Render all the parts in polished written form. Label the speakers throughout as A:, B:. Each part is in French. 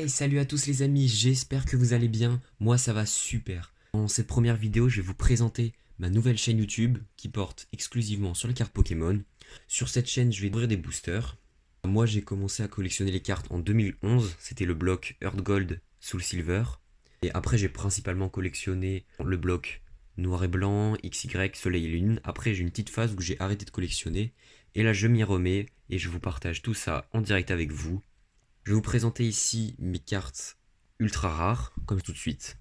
A: salut à tous les amis, j'espère que vous allez bien, moi ça va super. Dans cette première vidéo, je vais vous présenter ma nouvelle chaîne YouTube qui porte exclusivement sur les cartes Pokémon. Sur cette chaîne, je vais ouvrir des boosters. Moi j'ai commencé à collectionner les cartes en 2011, c'était le bloc Earth Gold, Soul Silver. Et après j'ai principalement collectionné le bloc Noir et Blanc, XY, Soleil et Lune. Après j'ai une petite phase où j'ai arrêté de collectionner. Et là je m'y remets et je vous partage tout ça en direct avec vous. Je vais vous présenter ici mes cartes ultra rares, comme tout de suite.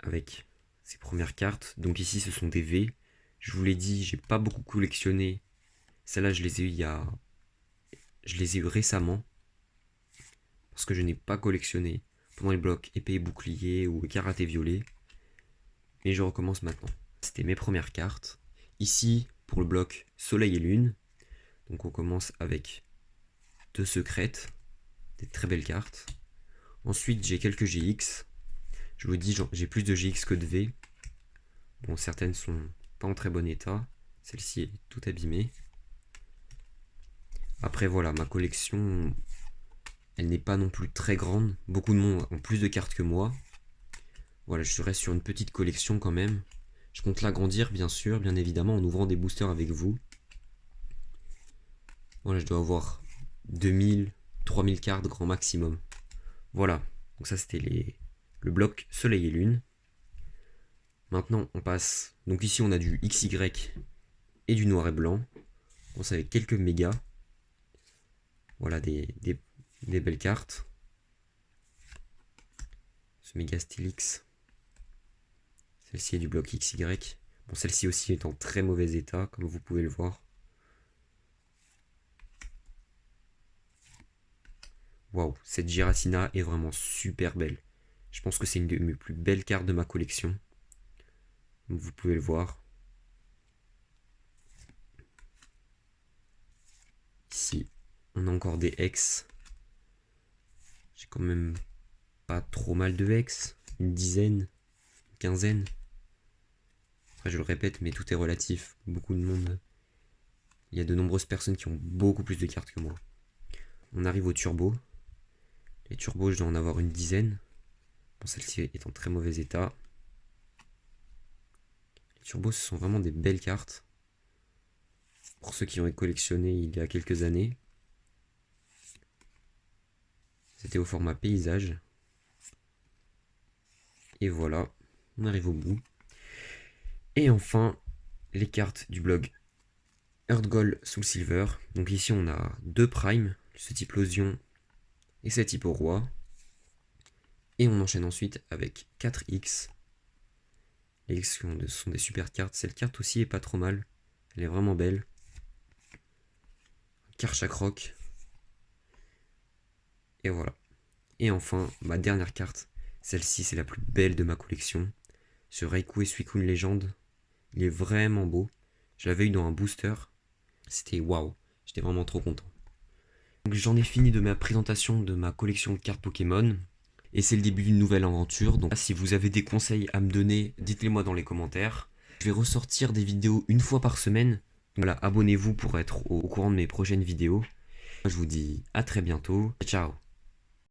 A: Avec ces premières cartes. Donc ici ce sont des V. Je vous l'ai dit, j'ai pas beaucoup collectionné. Celles-là je les ai eues Je les ai eues récemment. Parce que je n'ai pas collectionné pendant les blocs épée et bouclier ou karaté violet. Mais je recommence maintenant. C'était mes premières cartes. Ici, pour le bloc Soleil et Lune. Donc on commence avec deux secrètes, des très belles cartes. Ensuite j'ai quelques GX. Je vous dis, j'ai plus de GX que de V. Bon, certaines sont pas en très bon état. Celle-ci est toute abîmée. Après voilà, ma collection, elle n'est pas non plus très grande. Beaucoup de monde ont plus de cartes que moi. Voilà, je reste sur une petite collection quand même. Je compte l'agrandir bien sûr, bien évidemment, en ouvrant des boosters avec vous. Voilà, je dois avoir 2000, 3000 cartes grand maximum. Voilà, donc ça c'était le bloc Soleil et Lune. Maintenant on passe, donc ici on a du XY et du Noir et Blanc. On commence avec quelques mégas. Voilà des belles cartes. Ce méga Stylix. Celle-ci est du bloc XY. Bon, celle-ci aussi est en très mauvais état, comme vous pouvez le voir. Waouh, cette Giratina est vraiment super belle. Je pense que c'est une de mes plus belles cartes de ma collection. Comme vous pouvez le voir. Ici, on a encore des Hex. J'ai quand même pas trop mal de Hex. Une dizaine, une quinzaine. Après, je le répète, mais tout est relatif. Beaucoup de monde. Il y a de nombreuses personnes qui ont beaucoup plus de cartes que moi. On arrive au turbo. Les turbos, je dois en avoir une dizaine. Bon, celle-ci est en très mauvais état. Les turbos, ce sont vraiment des belles cartes. Pour ceux qui ont collectionné il y a quelques années. C'était au format paysage. Et voilà, on arrive au bout. Et enfin, les cartes du blog Earth Gold Soul Silver. Donc ici, on a deux primes, ce type Losion et ce type au roi. Et on enchaîne ensuite avec 4X. Les X sont des super cartes. Cette carte aussi est pas trop mal. Elle est vraiment belle. Karchakroc. Et voilà. Et enfin, ma dernière carte. Celle-ci, c'est la plus belle de ma collection. Ce Raikou et Suicune Légende. Il est vraiment beau. Je l'avais eu dans un booster. C'était waouh. J'étais vraiment trop content. Donc j'en ai fini de ma présentation de ma collection de cartes Pokémon. Et c'est le début d'une nouvelle aventure. Donc si vous avez des conseils à me donner, dites-les moi dans les commentaires. Je vais ressortir des vidéos une fois par semaine. Donc voilà, abonnez-vous pour être au courant de mes prochaines vidéos. Je vous dis à très bientôt. Ciao.